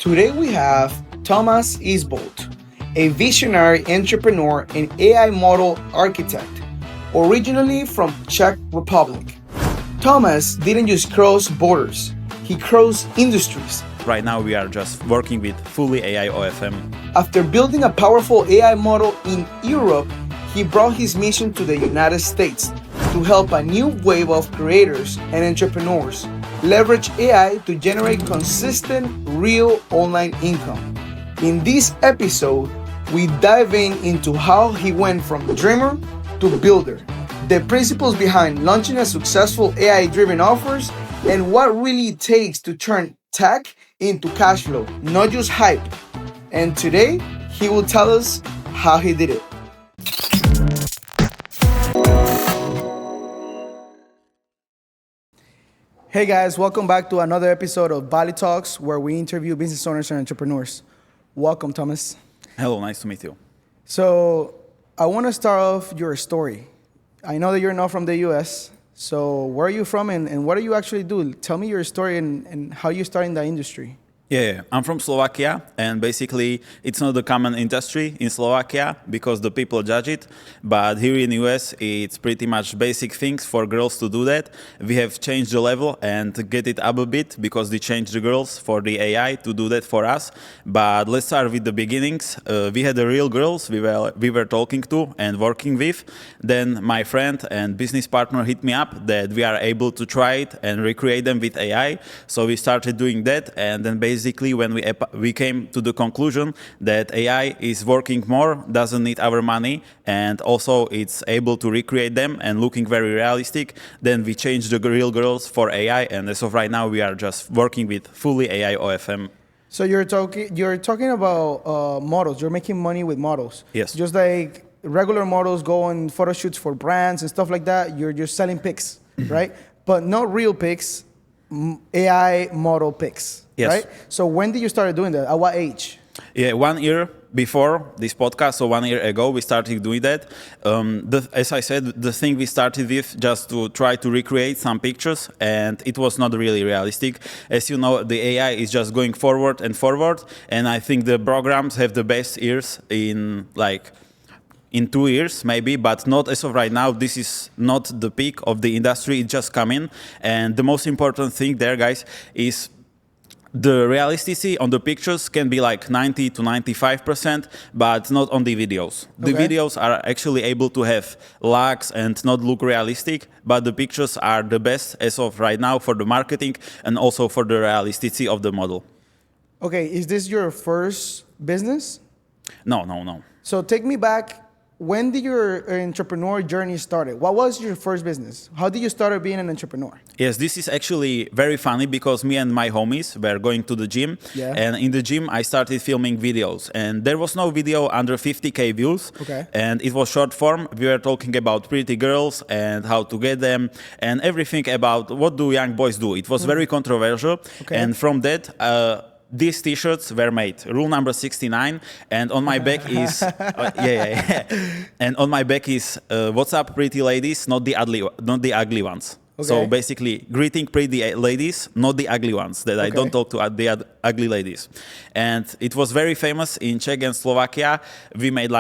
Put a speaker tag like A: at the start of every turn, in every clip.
A: Today we have Thomas Eastvolt, a visionary entrepreneur and AI model architect, originally from Czech Republic. Thomas didn't just cross borders, he crossed industries.
B: Right now we are just working with fully AI OFM.
A: After building a powerful AI model in Europe, he brought his mission to the United States to help a new wave of creators and entrepreneurs leverage AI to generate consistent, real online income. In this episode, we dive into how he went from dreamer to builder, the principles behind launching a successful AI-driven offers, and what really it takes to turn tech into cash flow, not just hype. And today, he will tell us how he did it. Hey guys, welcome back to another episode of Bali Talks, where we interview business owners and entrepreneurs. Welcome, Thomas.
B: Hello, nice to meet you.
A: So I want to start off your story. I know that you're not from the US, so where are you from and what do you actually do? Tell me your story and how you started in the industry.
B: Yeah, I'm from Slovakia, and basically it's not a common industry in Slovakia because the people judge it, but here in US it's pretty much basic things for girls to do that. We have changed the level and get it up a bit because we changed the girls for the AI to do that for us. But let's start with the beginnings. We had the real girls we were talking to and working with. Then my friend and business partner hit me up that we are able to try it and recreate them with AI. So we started doing that, and then basically when we came to the conclusion that AI is working more, doesn't need our money, and also it's able to recreate them and looking very realistic, then we changed the real girls for AI, and as of right now we are just working with fully AI OFM.
A: So you're talking about models. You're making money with models.
B: Yes.
A: Just like regular models go on photo shoots for brands and stuff like that, you're just selling pics, right? But not real pics, AI model pics.
B: Yes.
A: Right? So when did you start doing that? At what age?
B: Yeah, 1 year before this podcast, so 1 year ago, we started doing that. As I said, the thing we started with just to try to recreate some pictures, and it was not really realistic. As you know, the AI is just going forward and forward, and I think the programs have the best years in 2 years maybe, but not as of right now. This is not the peak of the industry, it's just coming. And the most important thing there, guys, is the realisticity on the pictures can be like 90 to 95%, but not on the videos. The videos are actually able to have lags and not look realistic, but the pictures are the best as of right now for the marketing and also for the realisticity of the model.
A: Okay, is this your first business?
B: No.
A: So take me back. When did your entrepreneur journey started? What was your first business? How did you start being an entrepreneur?
B: Yes, this is actually very funny because me and my homies were going to the gym, and in the gym I started filming videos, and there was no video under 50K views, and it was short form. We were talking about pretty girls and how to get them and everything about what do young boys do. It was very controversial, and from that these t-shirts were made. Rule number 69, and on my back is and on my back is what's up, pretty ladies, not the ugly ones. So basically, greeting pretty ladies, not the ugly ones. That I don't talk to the ugly ladies. And it was very famous in Czech and Slovakia. We made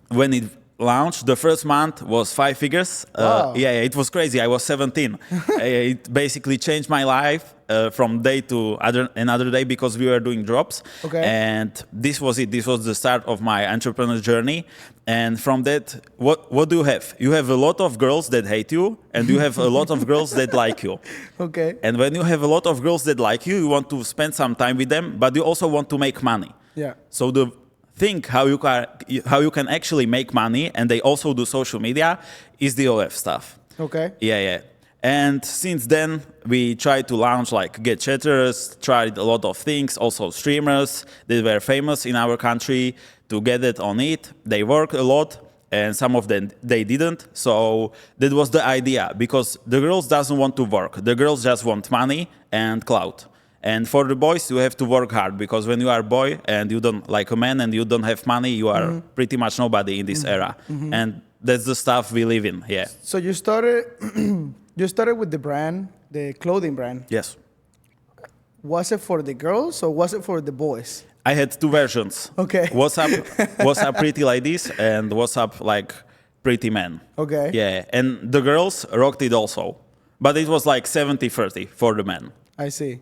B: when it launched, the first month was 5 figures.
A: Wow.
B: It was crazy. I was 17. It basically changed my life from day to another day because we were doing drops. And this was it. This was the start of my entrepreneur journey. And from that, what do you have? You have a lot of girls that hate you, and you have a lot of girls that like you. And when you have a lot of girls that like you, you want to spend some time with them, but you also want to make money. So the think how you can actually make money, and they also do social media, is the OF stuff. And since then we tried to launch get chatters, tried a lot of things, also streamers that were famous in our country to get it on it. They work a lot, and some of them they didn't. So that was the idea, because the girls doesn't want to work, the girls just want money and clout. And for the boys, you have to work hard, because when you are a boy and you don't like a man and you don't have money, you are pretty much nobody in this era. And that's the stuff we live in.
A: So you started with the brand, the clothing brand.
B: Yes.
A: was it for the girls or was it for the boys?
B: I had two versions.
A: Okay.
B: WhatsApp pretty ladies and WhatsApp like pretty men.
A: Okay.
B: Yeah, and the girls rocked it also. But it was like 70-30 for the men.
A: I see.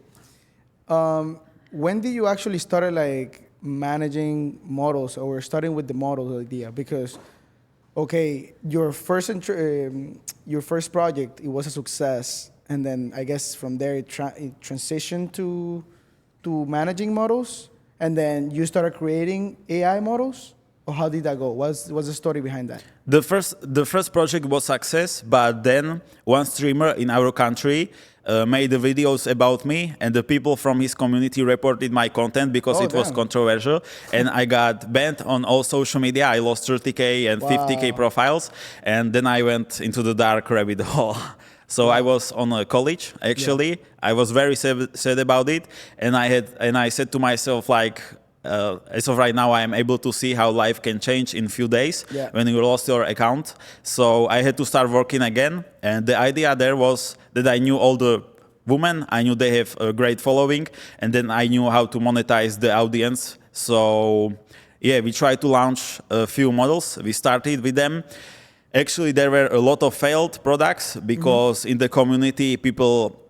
A: When did you actually started like managing models or starting with the model idea? Because, okay, your first project, it was a success. And then I guess from there it transitioned to managing models. And then you started creating AI models? Or how did that go? What's the story behind that?
B: The first project was success, but then one streamer in our country made the videos about me, and the people from his community reported my content because it was controversial, and I got banned on all social media. I lost 30K and 50K profiles, and then I went into the dark rabbit hole. So I was on a college, actually. Yeah. I was very sad about it, and I said to myself, like, as of right now, I am able to see how life can change in a few days when you lost your account. So I had to start working again. And the idea there was that I knew all the women. I knew they have a great following. And then I knew how to monetize the audience. So yeah, we tried to launch a few models. We started with them. Actually, there were a lot of failed products because in the community, people...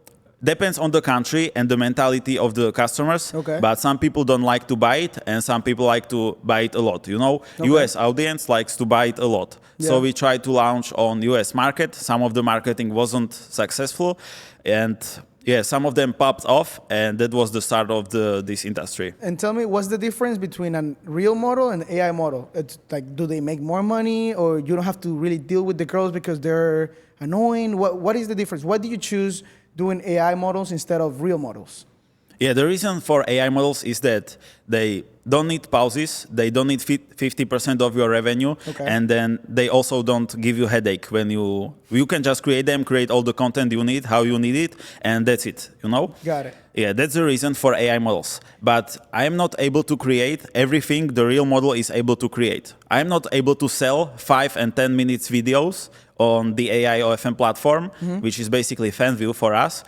B: Depends on the country and the mentality of the customers. Okay. But some people don't like to buy it, and some people like to buy it a lot. You know, US audience likes to buy it a lot. Yeah. So we tried to launch on US market. Some of the marketing wasn't successful, and yeah, some of them popped off, and that was the start of this industry.
A: And tell me, what's the difference between a real model and AI model? It's like, do they make more money, or you don't have to really deal with the girls because they're annoying? What is the difference? Why do you choose doing AI models instead of real models?
B: Yeah, the reason for AI models is that they don't need pauses, they don't need 50% of your revenue, and then they also don't give you headache when you can just create them, create all the content you need, how you need it, and that's it, you know?
A: Got it.
B: Yeah, that's the reason for AI models. But I am not able to create everything the real model is able to create. I am not able to sell 5 and 10 minutes videos on the AI OFM platform, which is basically FanView for us.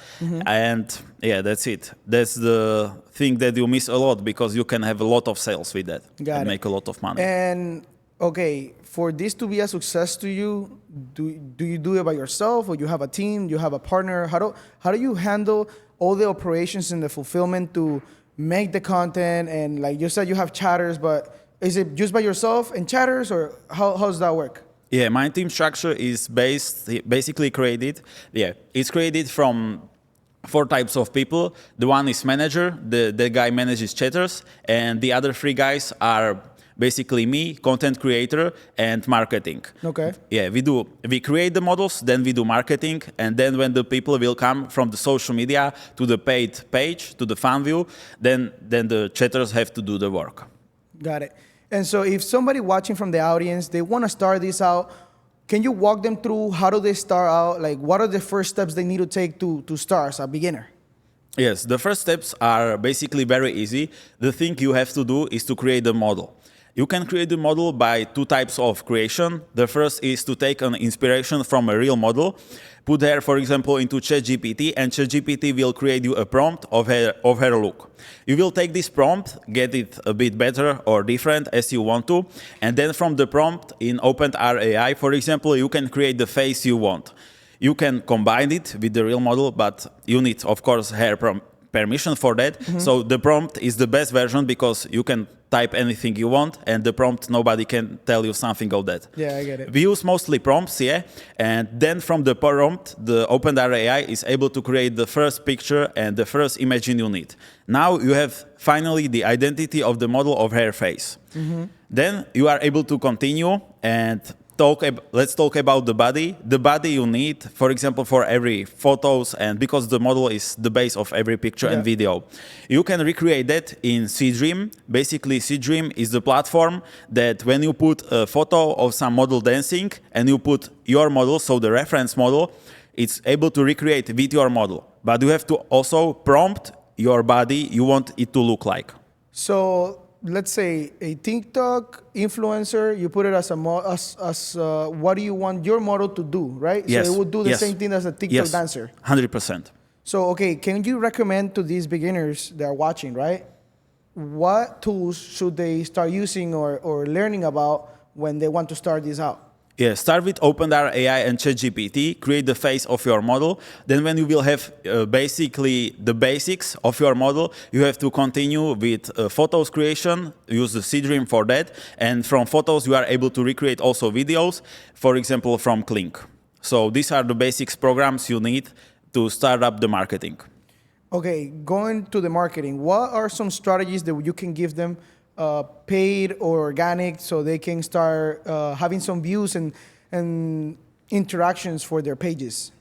B: And yeah, that's it. That's the thing that you miss a lot because you can have a lot of sales with that and make a lot of money.
A: And okay, for this to be a success to you, do you do it by yourself, or you have a team, you have a partner? How do you handle all the operations and the fulfillment to make the content? And like you said, you have chatters, but is it just by yourself and chatters, or how does that work?
B: Yeah, my team structure is basically created. Yeah, it's created from 4 types of people. The one is manager, the guy manages chatters, and the other 3 guys are basically me, content creator, and marketing. Okay. Yeah, we create the models, then we do marketing, and then when the people will come from the social media to the paid page, to the fan view, then the chatters have to do the work.
A: Got it. And so if somebody watching from the audience, they want to start this out, can you walk them through how do they start out? Like, what are the first steps they need to take to start as a beginner?
B: Yes, the first steps are basically very easy. The thing you have to do is to create a model. You can create the model by 2 types of creation. The first is to take an inspiration from a real model, put her, for example, into ChatGPT, and ChatGPT will create you a prompt of her look. You will take this prompt, get it a bit better or different as you want to, and then from the prompt in OpenAI AI, for example, you can create the face you want. You can combine it with the real model, but you need, of course, her permission for that. So the prompt is the best version because you can type anything you want, and the prompt, nobody can tell you something of that.
A: Yeah, I get it.
B: We use mostly prompts, yeah, and then from the prompt, the OpenAI AI is able to create the first picture and the first image you need. Now you have finally the identity of the model of her face. Then you are able to continue and let's talk about the body. The body you need, for example, for every photos, and because the model is the base of every picture and video. You can recreate that in Seedream. Basically, Seedream is the platform that when you put a photo of some model dancing and you put your model, so the reference model, it's able to recreate with your model. But you have to also prompt your body you want it to look like. So let's say a TikTok influencer, you put it as what do you want your model to do, right? Yes.
A: So it would do the same thing as a TikTok dancer.
B: 100%.
A: So, okay, can you recommend to these beginners that are watching, right? What tools should they start using or learning about when they want to start this out?
B: Yeah, start with OpenAI AI and ChatGPT, create the face of your model. Then when you will have basically the basics of your model, you have to continue with photos creation, use the Seedream for that. And from photos, you are able to recreate also videos, for example, from Clink. So these are the basics programs you need to start up the marketing.
A: Okay, going to the marketing, what are some strategies that you can give them, paid or organic, so they can start having some views and interactions for their pages?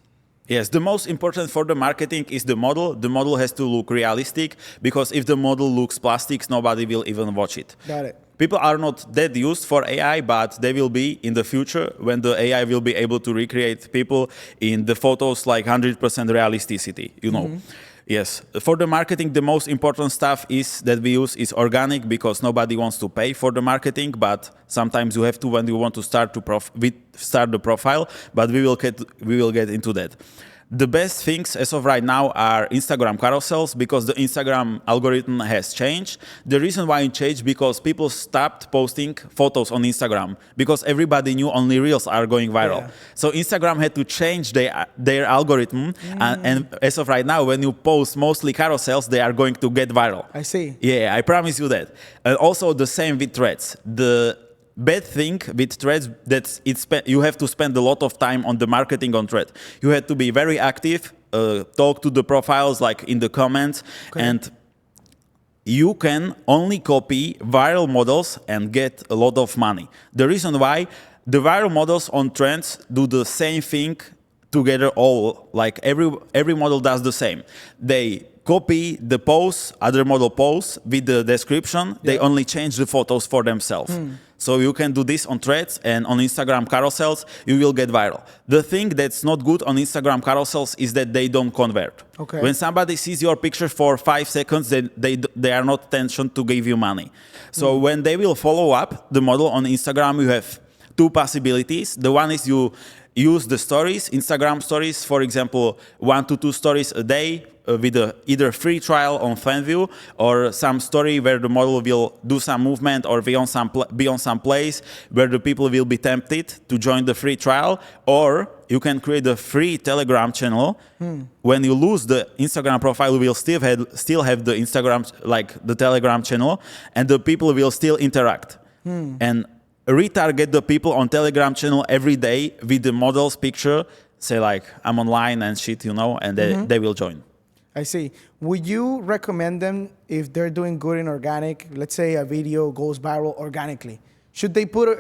B: Yes, the most important for the marketing is the model. The model has to look realistic, because if the model looks plastic, nobody will even watch it.
A: Got it.
B: People are not that used for AI, but they will be in the future when the AI will be able to recreate people in the photos like 100% realisticity, you know. Yes, for the marketing, the most important stuff is that we use is organic, because nobody wants to pay for the marketing, but sometimes you have to when you want to start start the profile. But we will get into that. The best things as of right now are Instagram carousels, because the Instagram algorithm has changed. The reason why it changed, because people stopped posting photos on Instagram, because everybody knew only Reels are going viral. Yeah. So Instagram had to change their algorithm, and as of right now, when you post mostly carousels, they are going to get viral.
A: I see.
B: Yeah, I promise you that. And also the same with threads. The bad thing with threads that you have to spend a lot of time on the marketing on thread. You have to be very active, talk to the profiles like in the comments, and you can only copy viral models and get a lot of money. The reason why, the viral models on trends do the same thing together, all like every model does the same. They copy the posts, other model posts with the description. Yeah. They only change the photos for themselves. So you can do this on threads, and on Instagram carousels, you will get viral. The thing that's not good on Instagram carousels is that they don't convert. Okay. When somebody sees your picture for 5 seconds, they are not intentioned to give you money. So when they will follow up the model on Instagram, you have two possibilities. The one is you use the stories, Instagram stories, for example, 1 to 2 stories a day, with either free trial on FanView, or some story where the model will do some movement or be on some place where the people will be tempted to join the free trial. Or you can create a free Telegram channel. When you lose the Instagram profile, you will still have the Instagram, like the Telegram channel, and the people will still interact. And retarget the people on Telegram channel every day with the model's picture, say like, I'm online and shit, you know, and they will join.
A: I see. Would you recommend them, if they're doing good in organic, let's say a video goes viral organically, should they put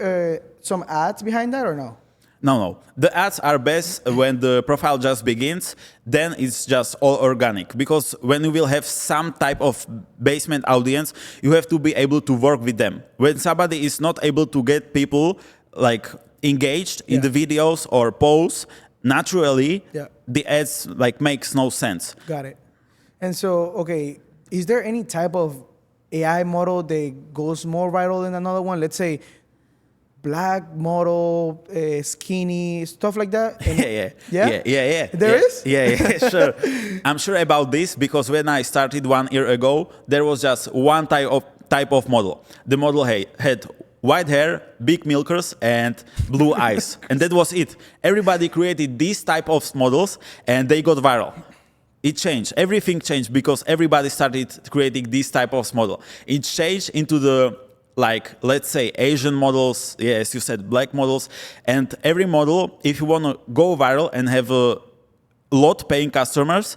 A: some ads behind that or no?
B: No. The ads are best when the profile just begins, then it's just all organic. Because when you will have some type of basement audience, you have to be able to work with them. When somebody is not able to get people like engaged in the videos or posts, naturally, the ads like makes no sense.
A: Got it. And so, okay, is there any type of AI model that goes more viral than another one? Let's say black model, skinny, stuff like that?
B: Yeah.
A: There is?
B: Yeah, sure. I'm sure about this, because when I started 1 year ago, there was just one type of model. The model had white hair, big milkers, and blue eyes. And that was it. Everybody created these type of models, and they got viral. It changed. Everything changed because everybody started creating this type of model. It changed into the, like, let's say Asian models, as you said, black models. And every model, if you want to go viral and have a lot paying customers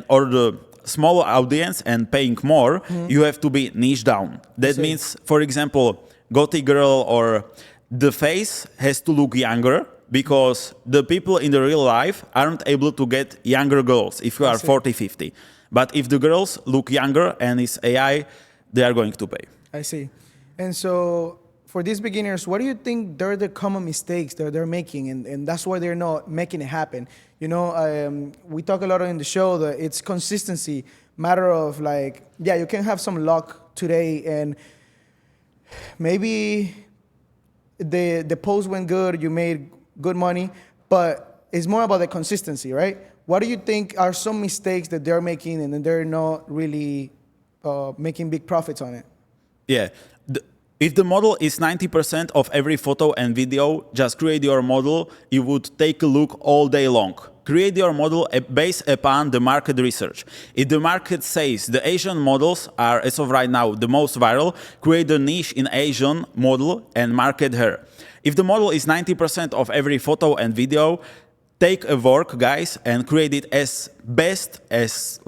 B: or the smaller audience and paying more, you have to be niche down. That means, for example, gothic girl, or the face has to look younger, because the people in the real life aren't able to get younger girls if you are 40, 50. But if the girls look younger and it's AI, they are going to pay.
A: I see. And so for these beginners, what do you think they're the common mistakes that they're making, and that's why they're not making it happen? You know, we talk a lot in the show that it's consistency, matter of like, yeah, you can have some luck today and maybe the post went good, you made good money, but it's more about the consistency, right? what do you think are some mistakes that they're making and then they're not really making big profits on it?
B: Yeah. If the model is 90% of every photo and video, just create your model. You would take a look all day long. Create your model based upon the market research. If the market says the Asian models are, as of right now, the most viral, create a niche in Asian model and market her. If the model is 90% of every photo and video, take a work, guys, and create it as best as,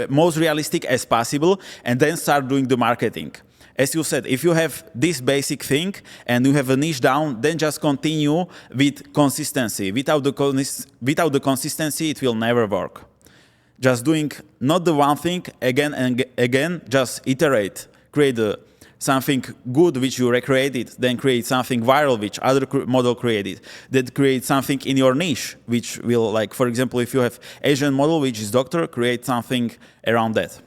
B: most realistic as possible, and then start doing the marketing. As you said, if you have this basic thing and you have a niche down, then just continue with consistency. Without the consistency, it will never work. Just doing not the one thing again and again, just iterate. Create something good which you recreated, then create something viral which other model created. Then create something in your niche, which will, for example, if you have Asian model which is doctor, create something around that.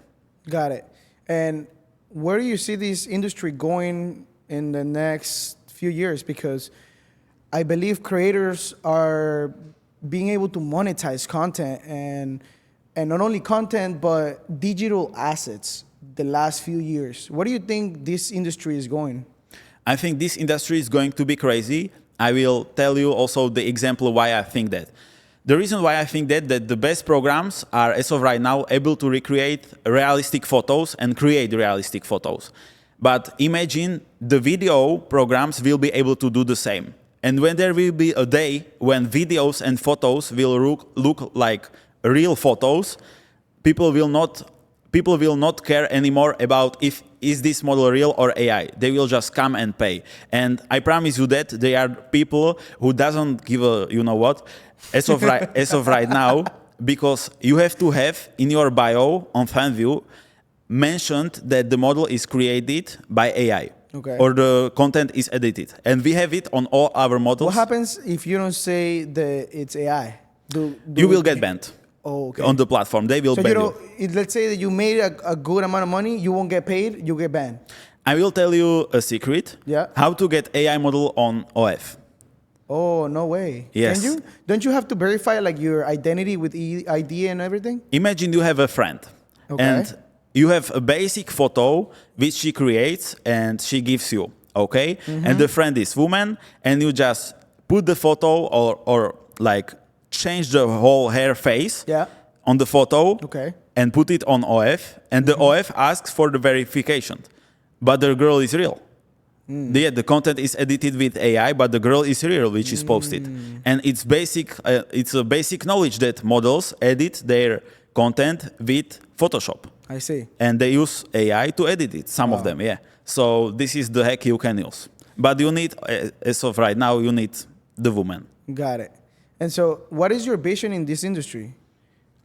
A: Got it. And where do you see this industry going in the next few years? Because I believe creators are being able to monetize content and not only content, but digital assets the last few years. Where do you think this industry is going?
B: I think this industry is going to be crazy. I will tell you also the example why I think that. The reason why I think that the best programs are, as of right now, able to recreate realistic photos and create realistic photos. But imagine the video programs will be able to do the same. And when there will be a day when videos and photos will look like real photos, people will not care anymore about is this model real or AI. They will just come and pay. And I promise you that there are people who doesn't give a you know what as of right now, because you have to have in your bio on FanView mentioned that the model is created by AI.
A: Okay.
B: Or the content is edited. And we have it on all our models.
A: What happens if you don't say that it's AI?
B: You will get banned.
A: Oh, okay.
B: On the platform. They will ban you.
A: Let's say that you made a good amount of money, you won't get paid, you get banned.
B: I will tell you a secret.
A: Yeah.
B: How to get AI model on OF.
A: Oh, no way.
B: Yes.
A: Can you? Don't you have to verify your identity with ID and everything?
B: Imagine you have a friend.
A: Okay.
B: And you have a basic photo which she creates and she gives you. Okay? Mm-hmm. And the friend is woman, and you just put the photo or change the whole hair face on the photo, and put it on OF, and the OF asks for the verification. But the girl is real. The content is edited with AI, but the girl is real, which is posted. And it's a basic knowledge that models edit their content with Photoshop.
A: I see.
B: And they use AI to edit it, some of them, yeah. So this is the hack you can use. But you need, as of right now, you need the woman.
A: Got it. And so what is your vision in this industry?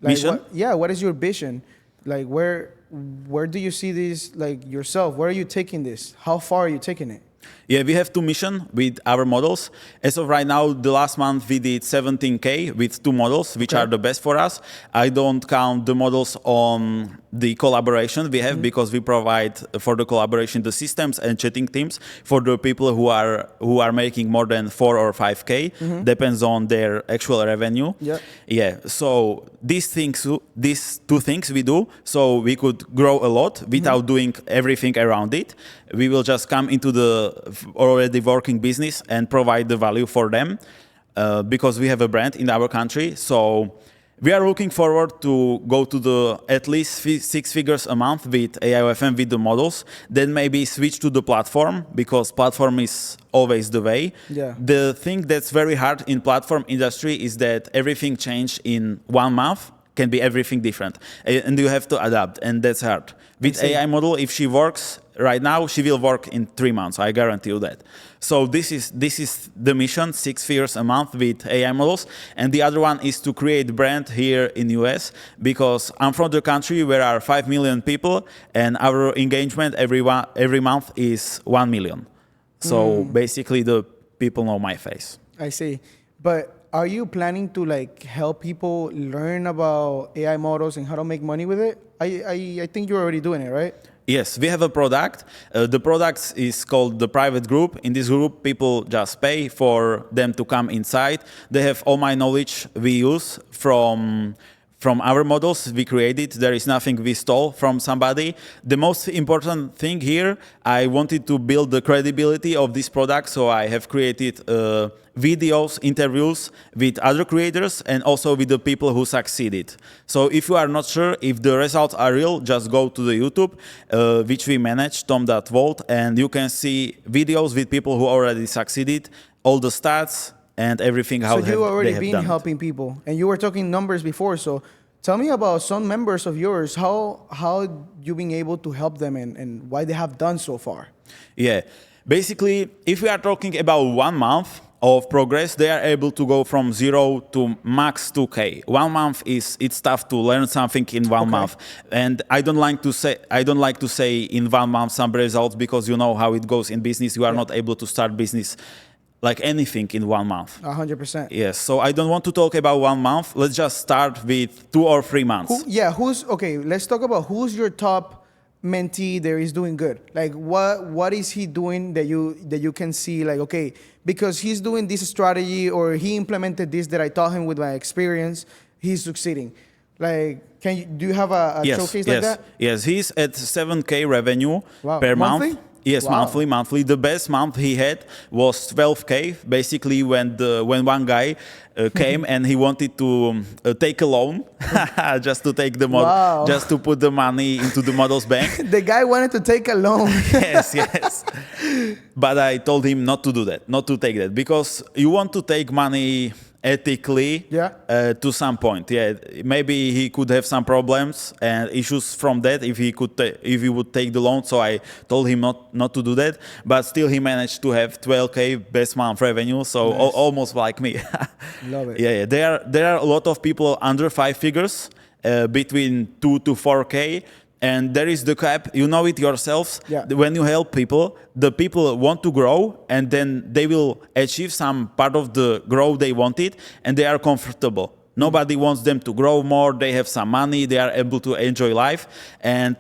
B: Vision?
A: What is your vision? Where do you see this yourself? Where are you taking this? How far are you taking it?
B: Yeah, we have two missions with our models. As of right now, the last month we did 17K with two models, which are the best for us. I don't count the models on the collaboration we have because we provide for the collaboration the systems and chatting teams for the people who are making more than 4 or 5K. Depends on their actual revenue. Yeah. So these two things we do, so we could grow a lot without doing everything around it. We will just come into the already working business and provide the value for them because we have a brand in our country. So we are looking forward to go to the at least 6 figures a month with AIOFM with the models. Then maybe switch to the platform because platform is always the way.
A: Yeah.
B: The thing that's very hard in platform industry is that everything changed in 1 month. Can be everything different, and you have to adapt, and that's hard. With AI model, if she works right now, she will work in 3 months. I guarantee you that. So this is the mission: 6 figures a month with AI models, and the other one is to create brand here in US because I'm from the country where are 5 million people, and our engagement every month is 1 million. So basically, the people know my face.
A: I see, but. Are you planning to help people learn about AI models and how to make money with it? I think you're already doing it, right?
B: Yes, we have a product. The product is called the private group. In this group, people just pay for them to come inside. They have all my knowledge we use from our models we created. There is nothing we stole from somebody. The most important thing here, I wanted to build the credibility of this product, so I have created videos, interviews with other creators and also with the people who succeeded. So if you are not sure if the results are real, just go to the YouTube, which we manage, Tom.Volt, and you can see videos with people who already succeeded, all the stats, and everything how
A: so you already
B: they have
A: been
B: done
A: helping people, and you were talking numbers before. So tell me about some members of yours. How you been able to help them, and why they have done so far?
B: Yeah, basically, if we are talking about 1 month of progress, they are able to go from 0 to max 2K. 1 month it's tough to learn something in 1 month, and I don't like to say in 1 month some results, because you know how it goes in business. You are not able to start business like anything in 1 month.
A: 100%.
B: Yes, so I don't want to talk about 1 month. Let's just start with 2 or 3 months.
A: Let's talk about who's your top mentee that is doing good. Like what is he doing that you can see, like, okay, because he's doing this strategy or he implemented this that I taught him with my experience, he's succeeding. Like, do you have a showcase like that?
B: Yes, he's at 7K revenue per
A: Monthly?
B: month. Yes,
A: Wow.
B: monthly. The best month he had was 12K. Basically, when one guy came and he wanted to take a loan, just to take the
A: Wow.
B: just to put the money into the model's bank.
A: The guy wanted to take a loan.
B: Yes. But I told him not to do that, not to take that, because you want to take money ethically to some point. Yeah, maybe he could have some problems and issues from that if he would take the loan. So I told him not to do that. But still, he managed to have 12K best month revenue. So
A: Nice.
B: almost like me.
A: Love it.
B: Yeah. There are a lot of people under 5 figures, between 2 to 4K. And there is the cap, you know it yourselves.
A: Yeah.
B: When you help people, the people want to grow, and then they will achieve some part of the growth they wanted, and they are comfortable. Nobody wants them to grow more. They have some money. They are able to enjoy life. And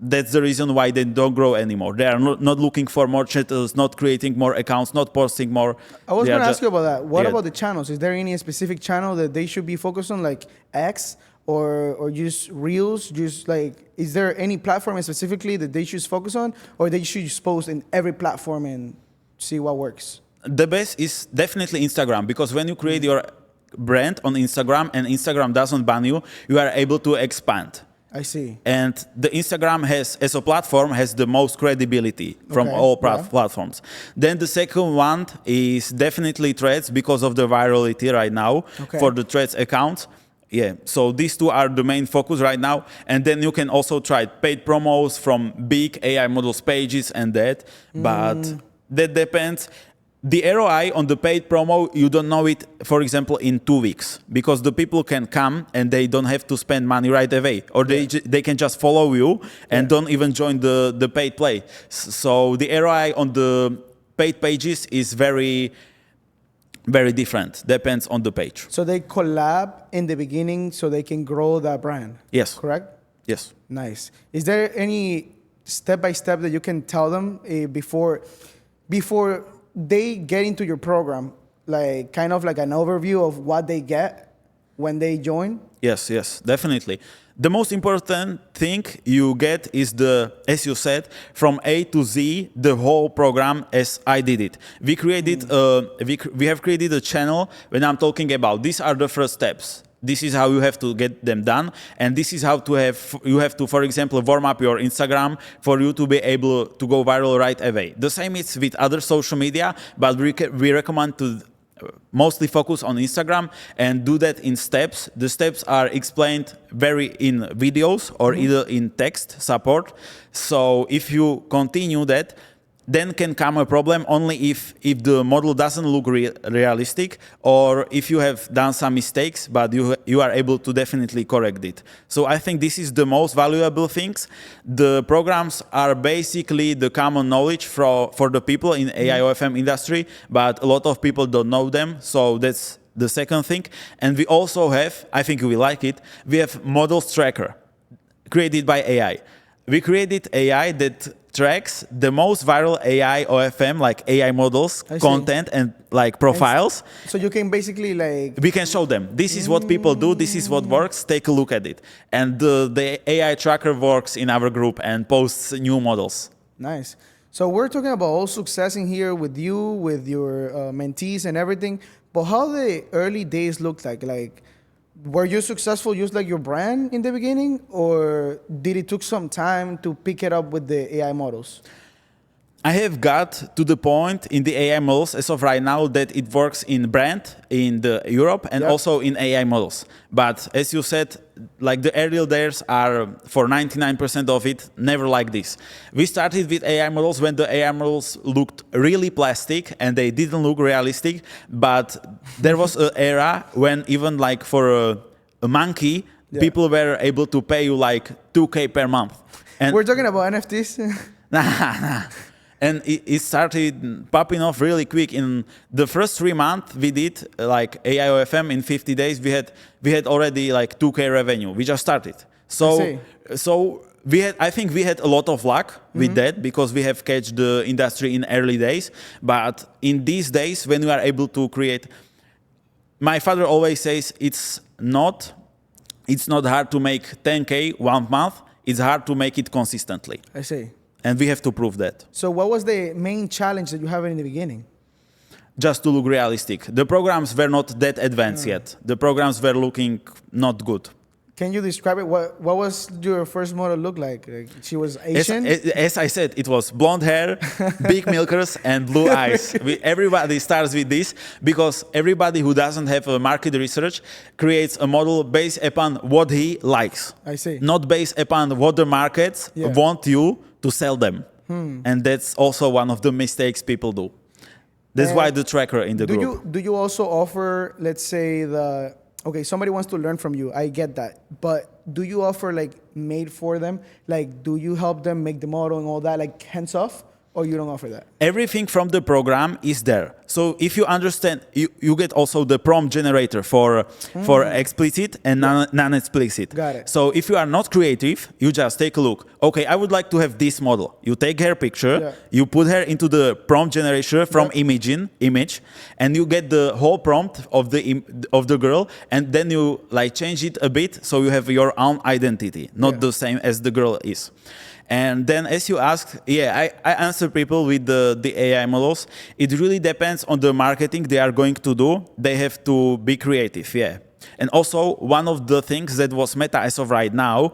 B: that's the reason why they don't grow anymore. They are not looking for more channels, not creating more accounts, not posting more.
A: I was going to ask you about that. What
B: Yeah.
A: about the channels? Is there any specific channel that they should be focused on, like X or just Reels? Just like, is there any platform specifically that they should focus on, or they should just post in every platform and see what works?
B: The best is definitely Instagram, because when you create your brand on Instagram and Instagram doesn't ban you, you are able to expand.
A: I see.
B: And the Instagram as a platform has the most credibility from all platforms. Then the second one is definitely Threads, because of the virality right now for the Threads account. Yeah, so these two are the main focus right now. And then you can also try paid promos from big AI models pages and that. But that depends. The ROI on the paid promo, you don't know it, for example, in 2 weeks, because the people can come and they don't have to spend money right away, or they can just follow you and don't even join the paid play. So the ROI on the paid pages is very, very different. Depends on the page.
A: So they collab in the beginning so they can grow that brand.
B: Yes.
A: Correct?
B: Yes.
A: Nice. Is there any step-by-step that you can tell them before they get into your program, like kind of like an overview of what they get when they join?
B: Yes, definitely. The most important thing you get is as you said, from A to Z, the whole program as I did it. We created, we have created a channel when I'm talking about these are the first steps. This is how you have to get them done, and this is how you have to, for example, warm up your Instagram for you to be able to go viral right away. The same is with other social media, but we recommend to mostly focus on Instagram and do that in steps. The steps are explained in videos or either in text support. So if you continue that, then can come a problem only if the model doesn't look realistic, or if you have done some mistakes, but you are able to definitely correct it. So I think this is the most valuable things. The programs are basically the common knowledge for the people in AIOFM industry, but a lot of people don't know them. So that's the second thing. And we also have, I think we like it, we have models tracker created by AI. we created AI that tracks the most viral AI OFM, like AI models, content, and like profiles.
A: So you can basically like...
B: We can show them, this is what people do, this is what works, take a look at it. And the AI tracker works in our group and posts new models.
A: Nice. So we're talking about all success in here with you, with your mentees and everything. But how the early days looked like? Like, were you successful just like your brand in the beginning, or did it took some time to pick it up with the AI models?
B: I have got to the point in the AI models as of right now that it works in brand, in the Europe, and also in AI models. But as you said, like the early days are, for 99% of it, never like this. We started with AI models when the AI models looked really plastic and they didn't look realistic. But there was an era when even like for a monkey, people were able to pay you like 2K per month. And
A: we're talking about NFTs?
B: Nah. And it started popping off really quick. In the first 3 months, we did like AIOFM in 50 days. We had already like 2K revenue. We just started. So I think we had a lot of luck with that because we have catched the industry in early days. But in these days, when we are able to create, my father always says it's not hard to make 10K 1 month. It's hard to make it consistently.
A: I see.
B: And we have to prove that.
A: So what was the main challenge that you had in the beginning?
B: Just to look realistic. The programs were not that advanced yet. The programs were looking not good.
A: Can you describe it? What was your first model look like? She was Asian?
B: As I said, it was blonde hair, big milkers, and blue eyes. Everybody starts with this because everybody who doesn't have a market research creates a model based upon what he likes.
A: I see.
B: Not based upon what the markets want you to sell them. And that's also one of the mistakes people do. That's why the tracker in the group.
A: Do you also offer, let's say, okay, somebody wants to learn from you, I get that. But do you offer like made for them? Like, do you help them make the model and all that, like hands off? Or you don't offer that?
B: Everything from the program is there. So if you understand, you get also the prompt generator for explicit and non-explicit.
A: Got it.
B: So if you are not creative, you just take a look. Okay, I would like to have this model. You take her picture, you put her into the prompt generator from image, and you get the whole prompt of the girl, and then you like change it a bit so you have your own identity, not the same as the girl is. And then as you asked, I answer people with the AI models. It really depends on the marketing they are going to do. They have to be creative, And also, one of the things that was Meta as of right now,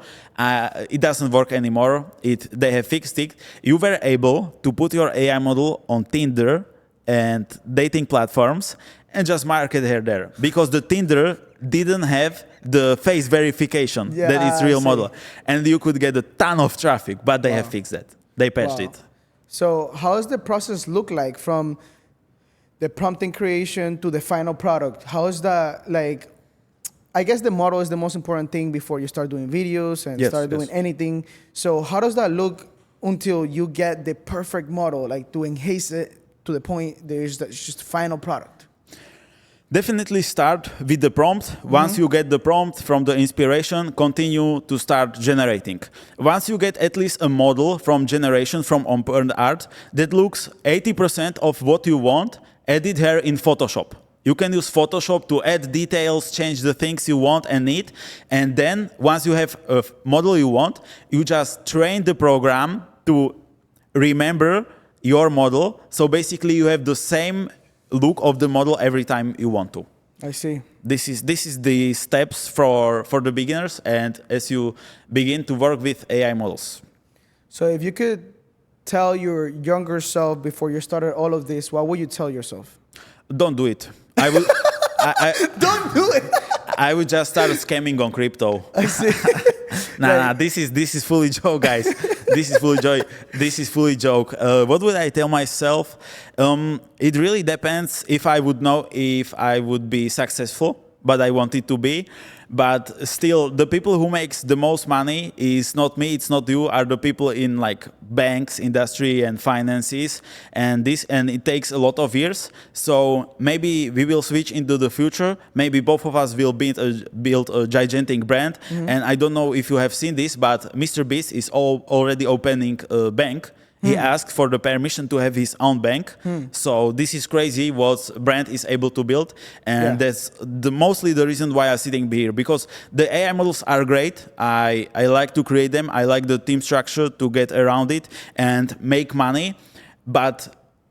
B: it doesn't work anymore. They have fixed it. You were able to put your AI model on Tinder and dating platforms and just market her there. Because the Tinder didn't have the face verification that it's real model. And you could get a ton of traffic, but they have fixed that. They patched it.
A: So how does the process look like from the prompting creation to the final product? How is that like, I guess the model is the most important thing before you start doing videos and start doing anything. So how does that look until you get the perfect model, like to enhance it to the point there's just final product?
B: Definitely start with the prompt. Once you get the prompt from the inspiration, continue to start generating. Once you get at least a model from generation, from on-burn art, that looks 80% of what you want, edit her in Photoshop. You can use Photoshop to add details, change the things you want and need. And then once you have a model you want, you just train the program to remember your model. So basically you have the same look of the model every time you want to.
A: I see.
B: This is the steps for the beginners and as you begin to work with AI models.
A: So if you could tell your younger self before you started all of this, what would you tell yourself?
B: Don't do it. I will.
A: Don't do it.
B: I would just start scamming on crypto.
A: I see.
B: Nah, this is fully joke, guys. This is fully joke. What would I tell myself? It really depends if I would know if I would be successful. but I want it to be. But still, the people who makes the most money is not me, it's not you, are the people in like banks, industry, and finances, and it takes a lot of years. So maybe we will switch into the future. Maybe both of us will build a gigantic brand. And I don't know if you have seen this, but Mr. Beast is already opening a bank. He asked for the permission to have his own bank. So this is crazy what brand is able to build. And that's mostly the reason why I'm sitting here, because the AI models are great. I like to create them. I like the team structure to get around it and make money. But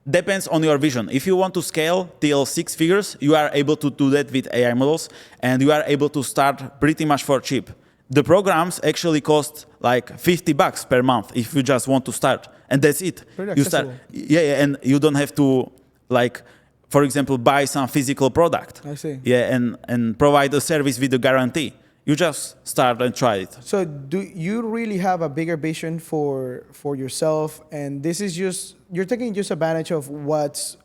B: depends on your vision. If you want to scale till 6 figures, you are able to do that with AI models, and you are able to start pretty much for cheap. The programs actually cost like $50 per month if you just want to start, and that's it.
A: Pretty accessible.
B: And you don't have to, like, for example, buy some physical product.
A: I see.
B: And provide a service with a guarantee. You just start and try it.
A: So do you really have a bigger vision for yourself? And this is just, you're taking just advantage of what's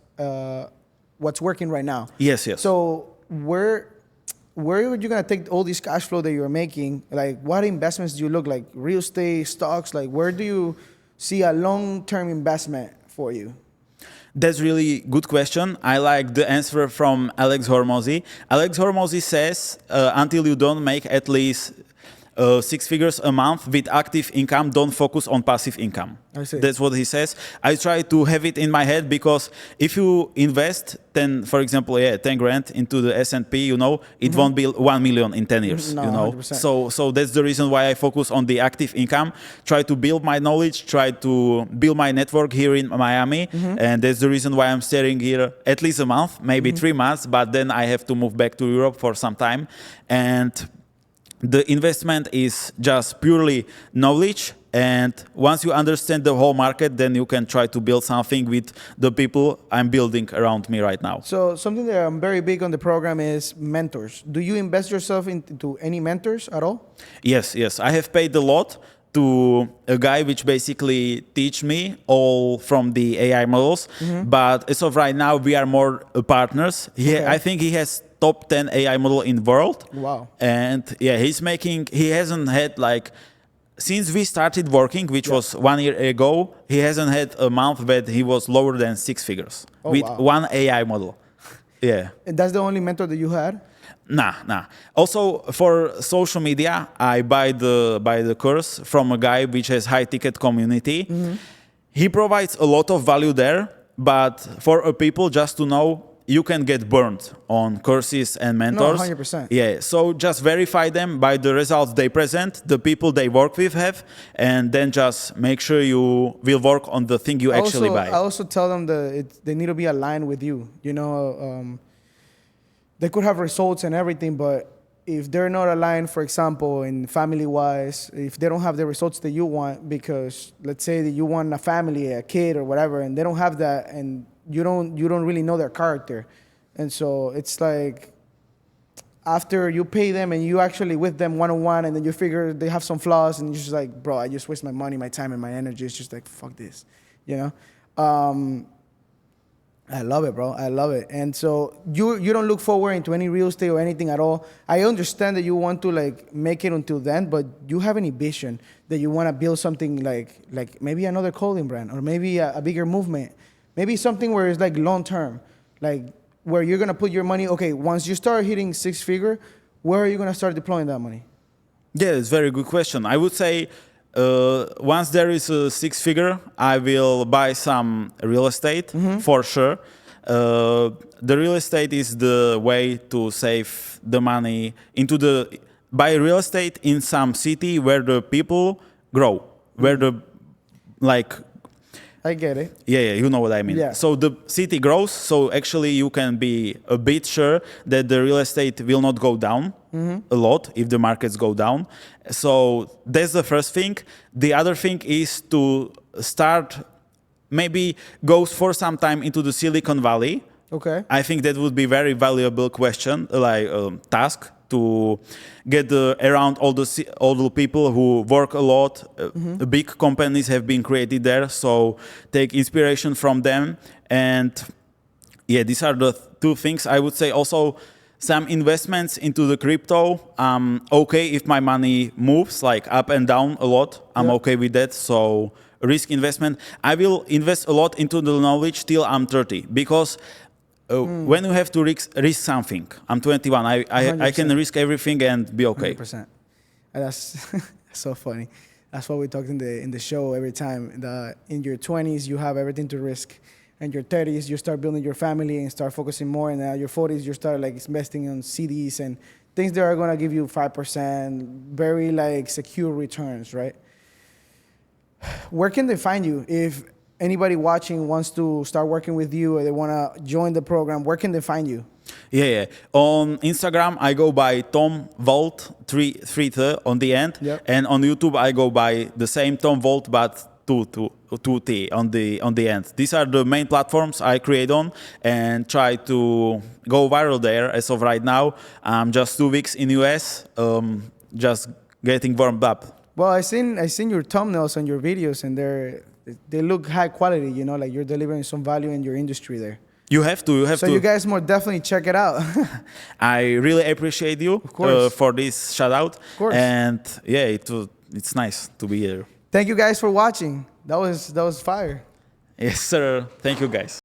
A: working right now.
B: Yes.
A: So where are you gonna take all this cash flow that you're making? Like, what investments do you look like? Real estate, stocks? Like, where do you see a long-term investment for you?
B: That's really good question. I like the answer from Alex Hormozy. Alex Hormozy says, until you don't make at least 6 figures a month with active income, don't focus on passive income.
A: I see.
B: That's what he says. I try to have it in my head, because if you invest 10, for example, 10 grand into the S&P, it won't be 1 million in 10 years,
A: No, 100%.
B: So that's the reason why I focus on the active income, try to build my knowledge, try to build my network here in Miami. And that's the reason why I'm staying here at least a month, maybe 3 months, but then I have to move back to Europe for some time. And the investment is just purely knowledge, and once you understand the whole market, then you can try to build something with the people I'm building around me right now.
A: So something that I'm very big on the program is mentors. Do you invest yourself into any mentors at all?
B: Yes. I have paid a lot to a guy which basically teach me all from the AI models. But as of right now, we are more partners. I think he has top 10 AI model in the world.
A: Wow.
B: And he hasn't had like, since we started working, which was 1 year ago, he hasn't had a month that he was lower than 6 figures with one AI model.
A: And that's the only mentor that you had?
B: Nah. Also, for social media, I buy the course from a guy which has high ticket community. He provides a lot of value there, but for people just to know, you can get burned on courses and mentors.
A: No, 100%.
B: Yeah, so just verify them by the results they present, the people they work with have, and then just make sure you will work on the thing you actually buy.
A: I also tell them that they need to be aligned with you. They could have results and everything, but if they're not aligned, for example, in family-wise, if they don't have the results that you want, because let's say that you want a family, a kid or whatever, and they don't have that, and you don't really know their character. And so it's like, after you pay them and you actually with them one-on-one, and then you figure they have some flaws, and you're just like, bro, I just waste my money, my time, and my energy. It's just like, fuck this, I love it, bro. I love it. And so you don't look forward into any real estate or anything at all. I understand that you want to like make it until then, but do you have any vision that you want to build something like maybe another clothing brand, or maybe a bigger movement, maybe something where it's like long term, like where you're gonna put your money? Okay, once you start hitting 6 figure, where are you gonna start deploying that money?
B: Yeah, it's a very good question. I would say once there is a 6 figure, I will buy some real estate for sure. The real estate is the way to save the money buy real estate in some city where the people grow, where
A: I get it.
B: Yeah, you know what I mean.
A: Yeah.
B: So the city grows, so actually you can be a bit sure that the real estate will not go down a lot if the markets go down. So that's the first thing. The other thing is to start, maybe go for some time into the Silicon Valley.
A: Okay.
B: I think that would be very valuable question, like task, to get around all the people who work a lot. Big companies have been created there, so take inspiration from them. And yeah, these are the two things. I would say also some investments into the crypto. Okay, if my money moves like up and down a lot, I'm okay with that. So risk investment. I will invest a lot into the knowledge till I'm 30 because when you have to risk something, I'm 21. I can risk everything and be okay.
A: 100%. That's so funny. That's what we talked in the show every time. In your 20s, you have everything to risk. In your 30s, you start building your family and start focusing more. And at your 40s, you start like investing on CDs and things that are gonna give you 5%, very like secure returns, right? Where can they find you? If anybody watching wants to start working with you or they wanna join the program, where can they find you?
B: Yeah. On Instagram, I go by Tom Volt 3 on the end, and on YouTube, I go by the same Tom Volt but 2T on the end. These are the main platforms I create on and try to go viral there. As of right now, I'm just 2 weeks in US, just getting warmed up.
A: Well, I seen your thumbnails on your videos, and they look high quality. You know, like you're delivering some value in your industry there.
B: You have to.
A: So you guys more definitely check it out. I
B: really appreciate you for this shout out. Of course. And yeah, it's nice to be here.
A: Thank you guys for watching. That was fire.
B: Yes, sir. Thank you, guys.